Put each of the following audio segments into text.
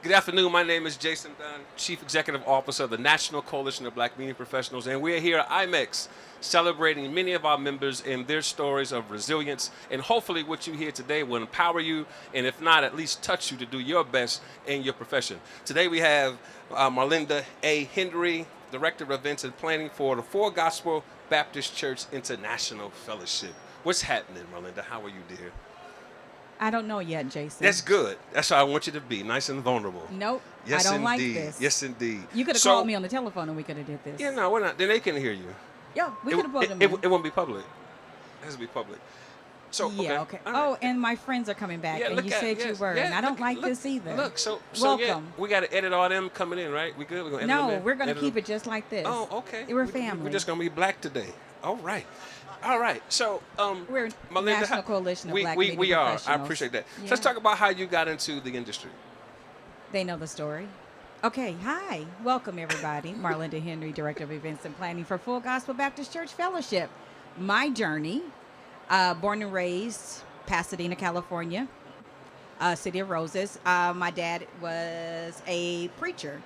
Good afternoon. My name is Jason Dunn, Chief Executive Officer of the National Coalition of Black Media Professionals, and we're here at IMEX celebrating many of our members and their stories of resilience. And hopefully, what you hear today will empower you, and if not, at least touch you to do your best in your profession. Today, we have Marlinda A. Henry, Director of Events and Planning for the Full Gospel Baptist Church International Fellowship. What's happening, Marlinda? How are you, dear? I don't know yet, Jason. That's good. That's how I want you to be, nice and vulnerable. Nope. Yes, I don't indeed. like this. Yes, indeed. You could have called me on the telephone and we could have did this. Yeah, no, we're not. Then they can hear you. Yeah, we could have plugged them It in. won't be public. It has to be public. So Yeah, okay. All right. Oh, and my friends are coming back, Yeah, and look you at- said you yes, were, yeah, and I don't look- like look- this either. Look, so yeah, Welcome. we got to edit all them coming in, right? We good? We're gonna edit them No, in? we're going to Edit keep them? it just like this. Oh, okay. We're We're family. just gonna be black today. All right. All right. So, We're Marlinda, National Coalition of Black we Media are. I Professionals. appreciate that. So Yeah. let's talk about how you got into the industry. They know the story. Okay, hi. Welcome, everybody. Marlinda Henry, Director of Events and Planning for Full Gospel Baptist Church Fellowship. My journey, born and raised Pasadena, California, City of Roses. My dad was a preacher.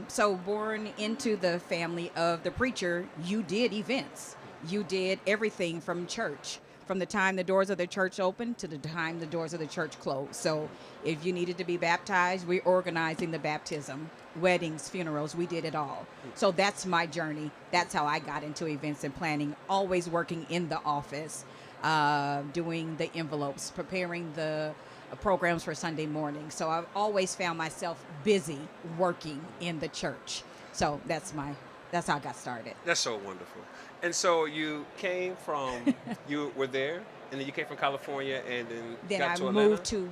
So born into the family of the preacher, you did events. You did everything from church, from the time the doors of the church opened to the time the doors of the church closed. So if you needed to be baptized, we're organizing the baptism, weddings, funerals, we did it all. So that's my journey. That's how I got into events and planning, always working in the office, doing the envelopes, preparing the programs for Sunday morning. So I've always found myself busy working in the church. So that's how I got started. That's so wonderful. And so you came from, you were there, and then you came from California, and Then got I to Atlanta? moved to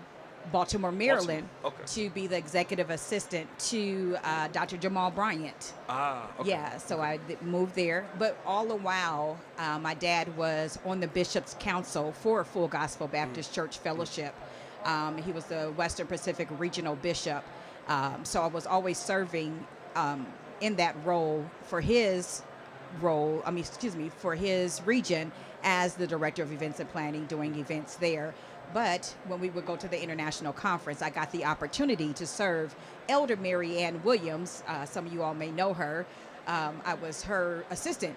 Baltimore, Maryland, Okay. to be the executive assistant to Dr. Jamal Bryant. Ah, okay. Yeah, so I moved there. But all the while, my dad was on the Bishop's Council for Full Gospel Baptist Church Fellowship. He was the Western Pacific Regional Bishop. So I was always serving in that role for his for his region as the Director of Events and Planning, doing events there. But when we would go to the international conference, I got the opportunity to serve Elder Mary Ann Williams. Some of you all may know her. I was her assistant,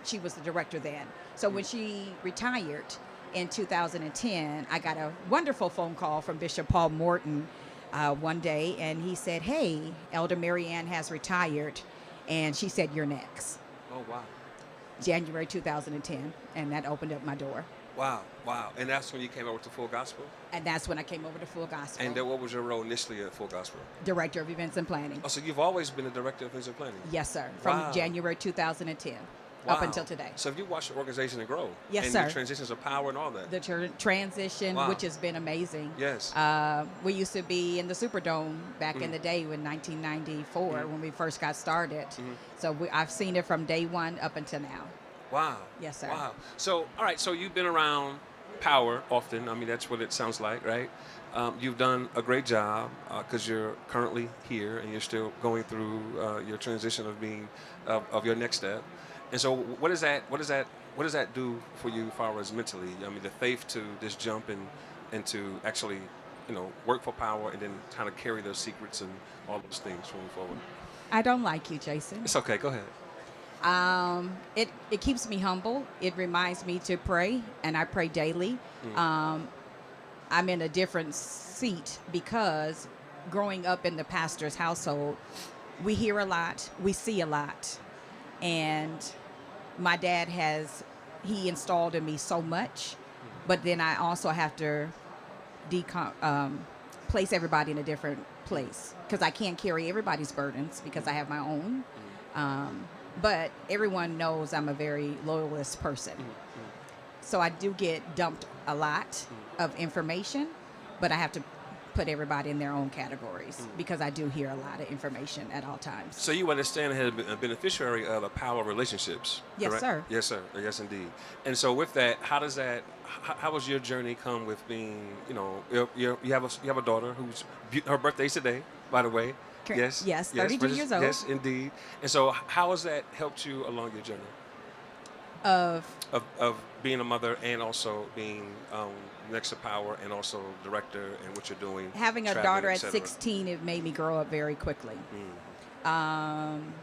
she was the director then. So when she retired in 2010, I got a wonderful phone call from Bishop Paul Morton one day, and he said, "Hey, Elder Mary Ann has retired," and she said, "You're next." Oh, wow. January 2010, and that opened up my door. Wow, wow. And that's when you came over to Full Gospel? And that's when I came over to Full Gospel. And then what was your role initially at Full Gospel? Director of Events and Planning. Oh, so you've always been a director of events and planning? Yes, sir. From Wow. January 2010 Wow. up until today. So have you watched the organization and grow? Yes, and sir. the transitions of power and all that? The transition, Wow. which has been amazing. Yes. We used to be in the Superdome back in the day in 1994 when we first got started. So I've seen it from day one up until now. Wow. Yes, sir. Wow. So, all right, so you've been around power often. I mean, that's what it sounds like, right? You've done a great job because you're currently here and you're still going through your transition of being of your next step. And so, what does that do for you, as far as mentally? I mean, the faith to this jump and to actually, work for power and then kind of carry those secrets and all those things moving forward. I don't like you, Jason. It's okay. Go ahead. It keeps me humble. It reminds me to pray, and I pray daily. I'm in a different seat because growing up in the pastor's household, we hear a lot, we see a lot, and my dad he installed in me so much, but then I also have to place everybody in a different place because I can't carry everybody's burdens because I have my own. But everyone knows I'm a very loyalist person. So I do get dumped a lot of information, but I have to put everybody in their own categories because I do hear a lot of information at all times. So you understand a beneficiary of the power of relationships, Yes, correct? sir. Yes, sir. Yes, indeed. And so with that, how was your journey come with being, you have a daughter her birthday's today, by the way. Correct. Yes, 32 years old. Yes, indeed. And so how has that helped you along your journey? of being a mother and also being next to power and also director and what you're doing. Having a traveling, daughter et at cetera. 16, it made me grow up very quickly. Um,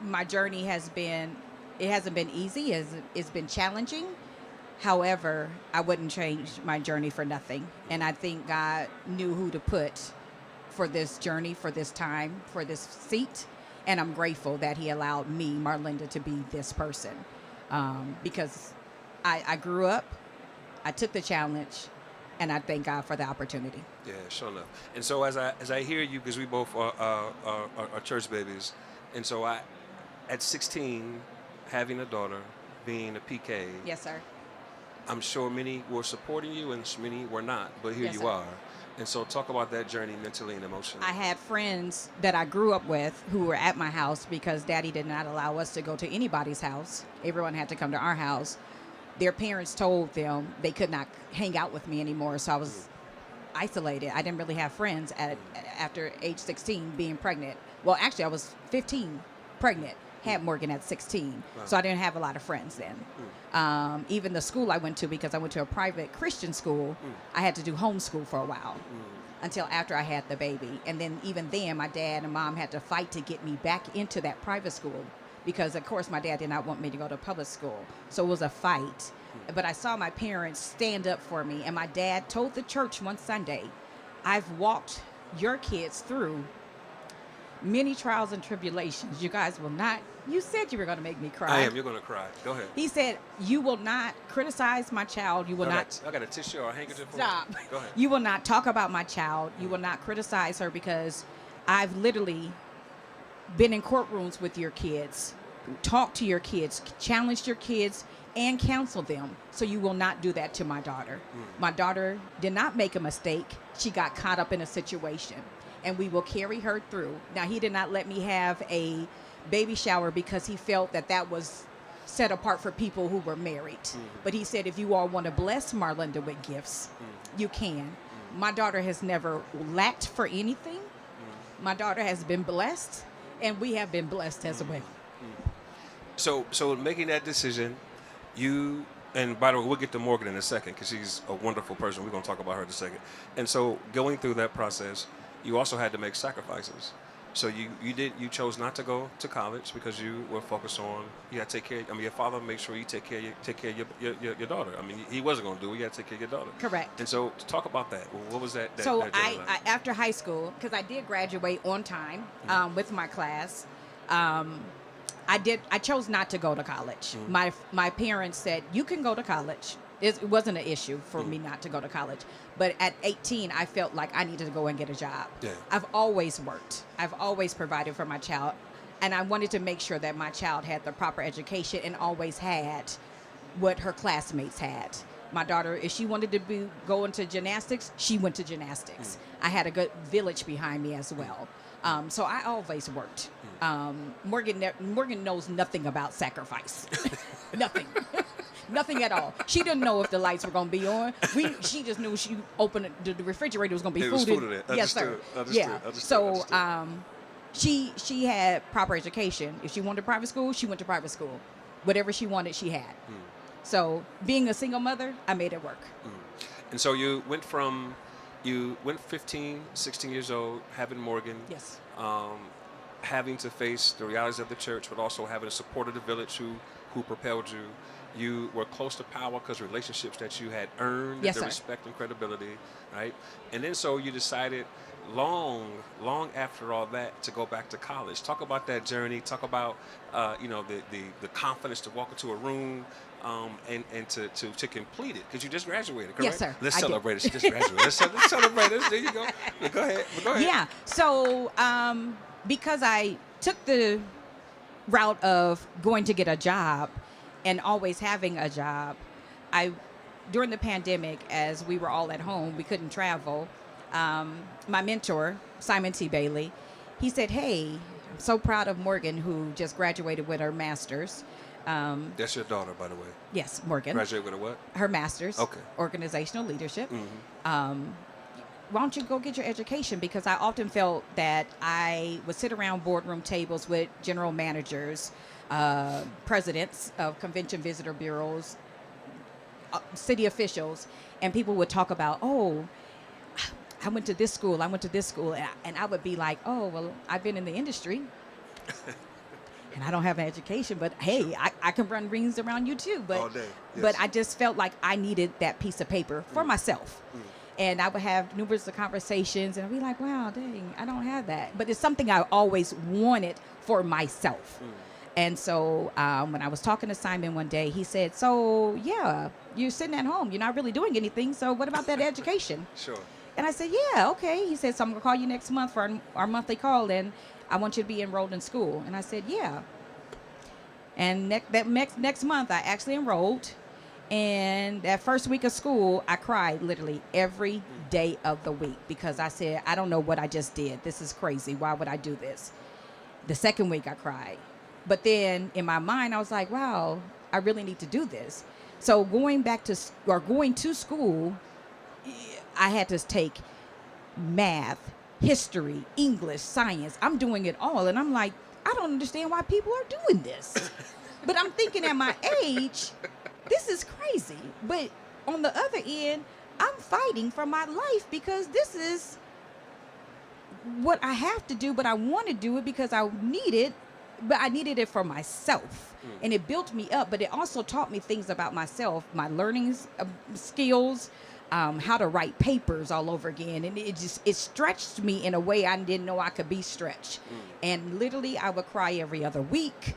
my journey it hasn't been easy. It's been challenging. However, I wouldn't change my journey for nothing. And I think God knew who to put for this journey, for this time, for this seat. And I'm grateful that he allowed me, Marlinda, to be this person. Because I grew up, I took the challenge, and I thank God for the opportunity. Yeah, sure enough. And so as I hear you, because we both are church babies, and so at 16, having a daughter, being a PK, Yes, sir. I'm sure many were supporting you and many were not, but here Yes, you sir. are. And so talk about that journey mentally and emotionally. I had friends that I grew up with who were at my house because Daddy did not allow us to go to anybody's house. Everyone had to come to our house. Their parents told them they could not hang out with me anymore, so I was isolated. I didn't really have friends after age 16 being pregnant. Well, actually, I was 15 pregnant, had Morgan at 16, so I didn't have a lot of friends then. Even the school I went to, because I went to a private Christian school, I had to do homeschool for a while until after I had the baby. And then even then, my dad and mom had to fight to get me back into that private school because, of course, my dad did not want me to go to public school. So it was a fight. But I saw my parents stand up for me. And my dad told the church one Sunday, I've walked your kids through many trials and tribulations. You guys will not, you said you were going to make me cry. I am. You're going to cry. Go ahead. He said, you will not criticize my child. You will not. I got a tissue or a handkerchief. Stop. Go ahead. You will not talk about my child. You will not criticize her because I've literally been in courtrooms with your kids, talked to your kids, challenged your kids, and counseled them. So you will not do that to my daughter. My daughter did not make a mistake. She got caught up in a situation, and we will carry her through. Now, he did not let me have a baby shower because he felt that that was set apart for people who were married. But he said, if you all want to bless Marlinda with gifts, you can. My daughter has never lacked for anything. My daughter has been blessed, and we have been blessed as well. So making that decision, you, and by the way, we'll get to Morgan in a second because she's a wonderful person. We're going to talk about her in a second. And so going through that process, you also had to make sacrifices. So you chose not to go to college because you were focused on, you had to take care, your father made sure you take care of your daughter. I mean, he wasn't going to do it. You had to take care of your daughter. Correct. And so to talk about that, what was that? So that journey like? I after high school, because I did graduate on time with my class, I chose not to go to college. My parents said, you can go to college. It wasn't an issue for me not to go to college. But at 18, I felt like I needed to go and get a job. Yeah. I've always worked. I've always provided for my child. And I wanted to make sure that my child had the proper education and always had what her classmates had. My daughter, if she wanted to go into gymnastics, she went to gymnastics. I had a good village behind me as well. So I always worked. Morgan knows nothing about sacrifice. Nothing. Nothing at all. She didn't know if the lights were going to be on. She just knew she opened the refrigerator was going to be food in it. Yes, sir. So she had proper education. If she wanted private school, she went to private school. Whatever she wanted, she had. So being a single mother, I made it work. And so you went 15, 16 years old, having Morgan. Yes. Having to face the realities of the church, but also having a support of the village who propelled you. You were close to power because relationships that you had earned, yes, the sir. respect and credibility, right? And then so you decided long after all that to go back to college. Talk about that journey. Talk about the confidence to walk into a room and to complete it because you just graduated, correct? Yes, sir. Let's celebrate it. She just graduated. Let's celebrate it. There you go. Go ahead. Yeah. So because I took the route of going to get a job and always having a job, during the pandemic, as we were all at home, we couldn't travel. My mentor, Simon T. Bailey, he said, "Hey, I'm so proud of Morgan, who just graduated with her master's." That's your daughter, by the way. Yes, Morgan. Graduated with a what? Her master's. Okay. Organizational leadership. Why don't you go get your education? Because I often felt that I would sit around boardroom tables with general managers, presidents of convention visitor bureaus, city officials, and people would talk about, oh, I went to this school, and I would be like, oh, well, I've been in the industry. And I don't have an education, but hey, I can run rings around you too. But All day. Yes. but I just felt like I needed that piece of paper for myself. And I would have numerous of conversations, and I'd be like, wow, dang, I don't have that. But it's something I always wanted for myself. And so when I was talking to Simon one day, he said, so, yeah, you're sitting at home. You're not really doing anything. So what about that education? Sure. And I said, yeah, okay. He said, so I'm going to call you next month for our monthly call, and I want you to be enrolled in school. And I said, yeah. And next month, I actually enrolled. And that first week of school, I cried literally every day of the week because I said, I don't know what I just did. This is crazy. Why would I do this? The second week, I cried. But then in my mind, I was like, wow, I really need to do this. So going to school, I had to take math, history, English, science. I'm doing it all. And I'm like, I don't understand why people are doing this. But I'm thinking at my age, this is crazy. But on the other end, I'm fighting for my life because this is what I have to do, but I want to do it because I need it, but I needed it for myself. And it built me up, but it also taught me things about myself, my learning skills, how to write papers all over again. And it stretched me in a way I didn't know I could be stretched. And literally I would cry every other week.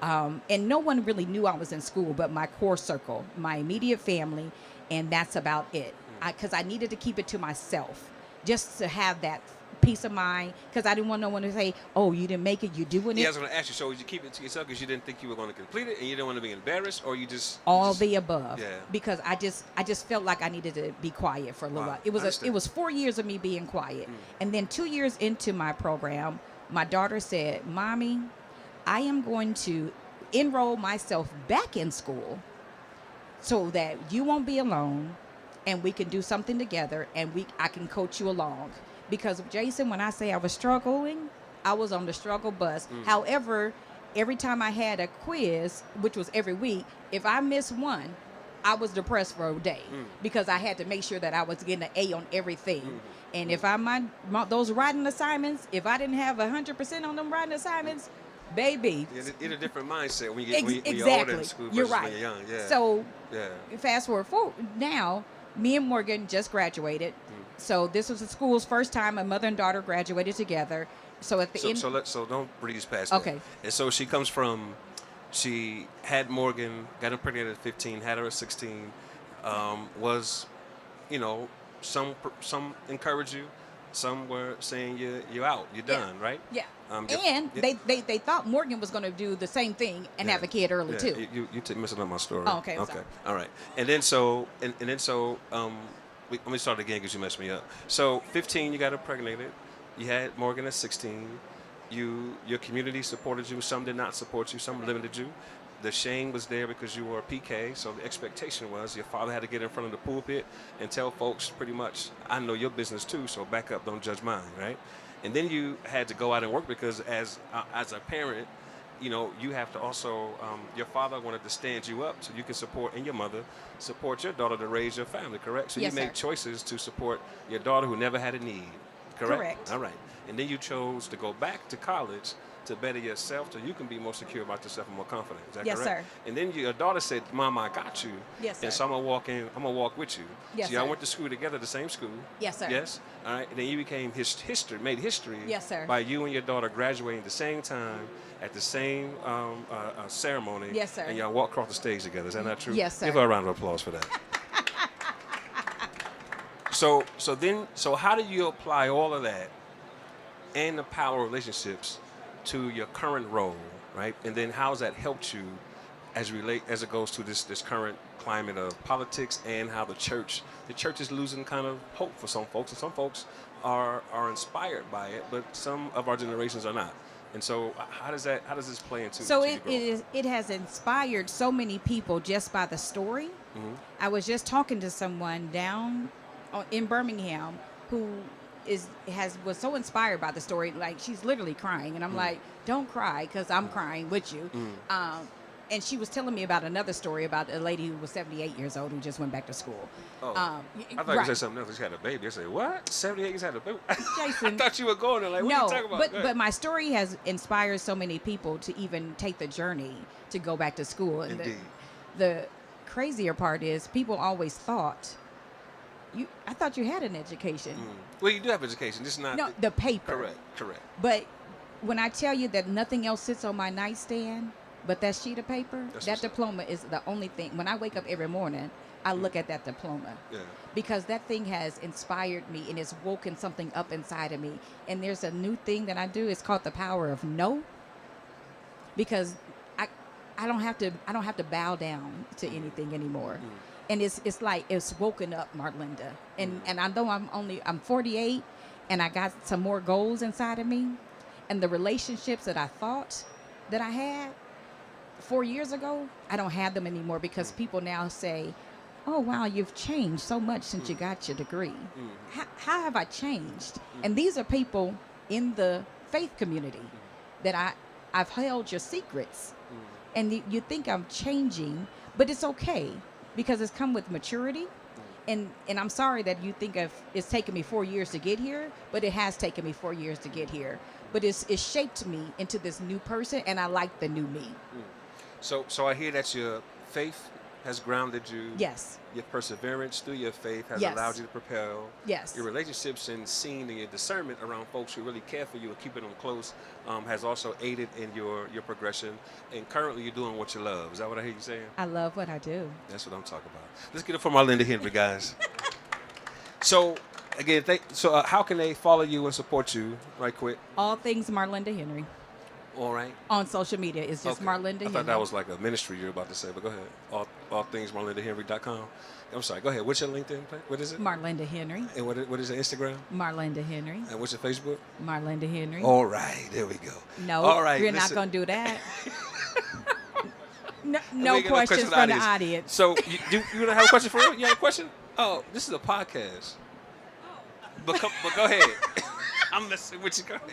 And no one really knew I was in school but my core circle, my immediate family, and that's about it. Because I needed to keep it to myself, just to have that peace of mind, because I didn't want no one to say, oh, you didn't make it, you're doing it. Yeah, I was going to ask you, so did you keep it to yourself because you didn't think you were going to complete it and you didn't want to be embarrassed, or you just... All the above. Yeah. Because I just felt like I needed to be quiet for a little while. It was 4 years of me being quiet. And then 2 years into my program, my daughter said, Mommy, I am going to enroll myself back in school so that you won't be alone and we can do something together and I can coach you along. Because, Jason, when I say I was struggling, I was on the struggle bus. However, every time I had a quiz, which was every week, if I missed one, I was depressed for a day because I had to make sure that I was getting an A on everything. And if those writing assignments, if I didn't have 100% on them writing assignments, baby. It's a different mindset when you get when you're older in school versus You're right. when you're young. Yeah. So, yeah. fast forward now, me and Morgan just graduated. So this was the school's first time a mother and daughter graduated together. So at the end, so don't breeze past okay. that. And so she had Morgan, got him pregnant at 15, had her at 16. Was, some encouraged you, some were saying you're out, you're done, right? Yeah. They thought Morgan was going to do the same thing and have a kid early too. You messing up my story. Oh, okay. Okay. Sorry. All right. And then let me start again because you messed me up. So 15, you got her impregnated. You had Morgan at 16. Your community supported you. Some did not support you. Some limited you. The shame was there because you were a PK. So the expectation was your father had to get in front of the pulpit and tell folks pretty much, I know your business too, so back up, don't judge mine, right? And then you had to go out and work because as a parent, you have to also, your father wanted to stand you up so you can support, and your mother, support your daughter to raise your family, correct? So yes, you made choices to support your daughter who never had a need, correct? Correct. All right. And then you chose to go back to college to better yourself so you can be more secure about yourself and more confident. Is that yes, correct? Sir. And then your daughter said, Mama, I got you. Yes, sir. And so I'm gonna walk with you. Yes, so y'all sir. went to school together, the same school. Yes, sir. Yes? All right. And then you became made history. Yes, sir. By you and your daughter graduating at the same time at the same ceremony. Yes, sir. And y'all walked across the stage together. Is that not true? Yes, sir. Give her a round of applause for that. So how do you apply all of that and the power of relationships to your current role, right? And then how has that helped you as it goes to this current climate of politics and how the church is losing kind of hope for some folks, and some folks are inspired by it, but some of our generations are not. And so how does this play into So to your growth? it has inspired so many people just by the story. I was just talking to someone down in Birmingham who was so inspired by the story. Like, she's literally crying, and I'm like, don't cry, because I'm crying with you. And she was telling me about another story about a lady who was 78 years old who just went back to school. Oh, I thought you said something else. She had a baby. I said, what? 78 years had a baby? Jason, I thought you were going there. Like, what are you talking about? But my story has inspired so many people to even take the journey to go back to school. And Indeed. The crazier part is people always thought, I thought you had an education. Well, you do have education. Just not. No, the paper. Correct. But when I tell you that nothing else sits on my nightstand but that sheet of paper, that diploma is the only thing. When I wake up every morning, I look at that diploma. Yeah. Because that thing has inspired me and it's woken something up inside of me. And there's a new thing that I do. It's called the power of no. Because I don't have to bow down to anything anymore. And it's like it's woken up, Marlinda. And I know I'm 48 and I got some more goals inside of me. And the relationships that I thought that I had 4 years ago, I don't have them anymore, because people now say, oh, wow, you've changed so much since you got your degree. How have I changed? And these are people in the faith community that I've held your secrets. And you think I'm changing, but it's okay, because it's come with maturity. And I'm sorry that you think it's taken me 4 years to get here, but it has taken me 4 years to get here. But it's shaped me into this new person, and I like the new me. So I hear that your faith has grounded you. Yes. Your perseverance through your faith has allowed you to propel. Yes. Your relationships and seeing and your discernment around folks who really care for you and keeping them close has also aided in your progression. And currently you're doing what you love. Is that what I hear you saying? I love what I do. That's what I'm talking about. Let's get it from Marlinda Henry, guys. So, again, how can they follow you and support you right quick? All things Marlinda Henry. All right. On social media. It's just Marlinda Henry. I thought that was like a ministry you're about to say, but go ahead. All things MarlindaHenry.com. I'm sorry. Go ahead. What's your LinkedIn? What is it? Marlinda Henry. And what is your Instagram? Marlinda Henry. And what's your Facebook? Marlinda Henry. All right. There we go. No, all right, we're not going to do that. no questions from the audience. So you going to have a question for me? You have a question? Oh, this is a podcast. But go ahead. I'm messing with you. Go ahead.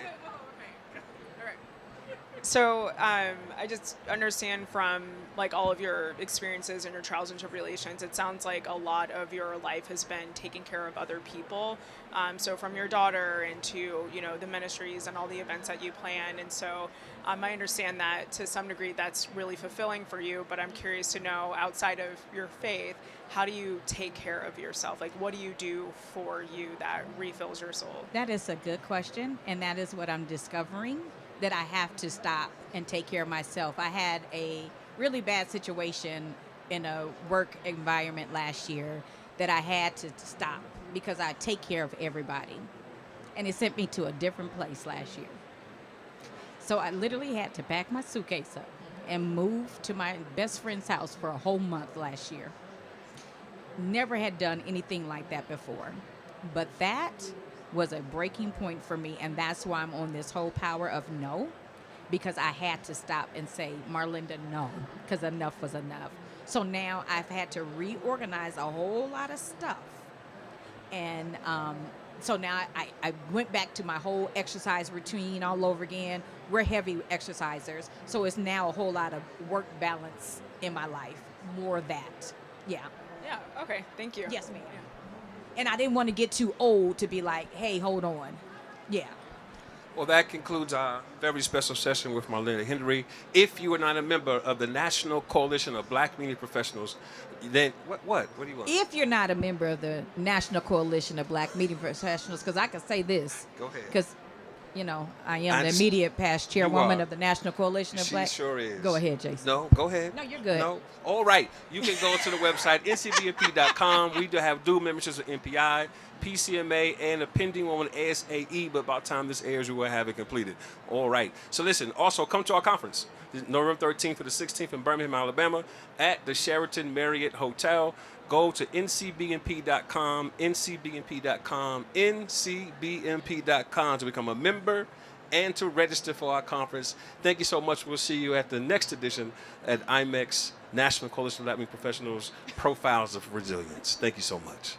So I just understand from like all of your experiences and your trials and tribulations, it sounds like a lot of your life has been taking care of other people. So from your daughter into, the ministries and all the events that you plan. And so I understand that to some degree that's really fulfilling for you, but I'm curious to know, outside of your faith, how do you take care of yourself? Like, what do you do for you that refills your soul? That is a good question. And that is what I'm discovering, that I have to stop and take care of myself. I had a really bad situation in a work environment last year that I had to stop, because I take care of everybody. And it sent me to a different place last year. So I literally had to pack my suitcase up and move to my best friend's house for a whole month last year. Never had done anything like that before. But that was a breaking point for me, and that's why I'm on this whole power of no, because I had to stop and say, Marlinda, no, because enough was enough. So now I've had to reorganize a whole lot of stuff. And so now I went back to my whole exercise routine all over again. We're heavy exercisers, so it's now a whole lot of work balance in my life, more of that. Yeah. Yeah, okay, thank you. Yes, ma'am. And I didn't want to get too old to be like, hey, hold on. Yeah. Well, that concludes our very special session with Marlinda Henry. If you are not a member of the National Coalition of Black Media Professionals, then what do you want? If you're not a member of the National Coalition of Black Media Professionals, because I can say this. Go ahead. Because, I am the immediate past chairwoman of the National Coalition of Black. She sure is. Go ahead, Jason. No, go ahead. No, you're good. No. All right. You can go to the website, NCBMP.com. We do have dual memberships with MPI, PCMA, and a pending one with ASAE, but by the time this airs, we will have it completed. All right. So listen, also come to our conference, November 13th to the 16th in Birmingham, Alabama, at the Sheraton Marriott Hotel. Go to NCBMP.com, NCBMP.com, NCBMP.com to become a member and to register for our conference. Thank you so much. We'll see you at the next edition at IMEX, National Coalition of Black Media Professionals, Profiles of Resilience. Thank you so much.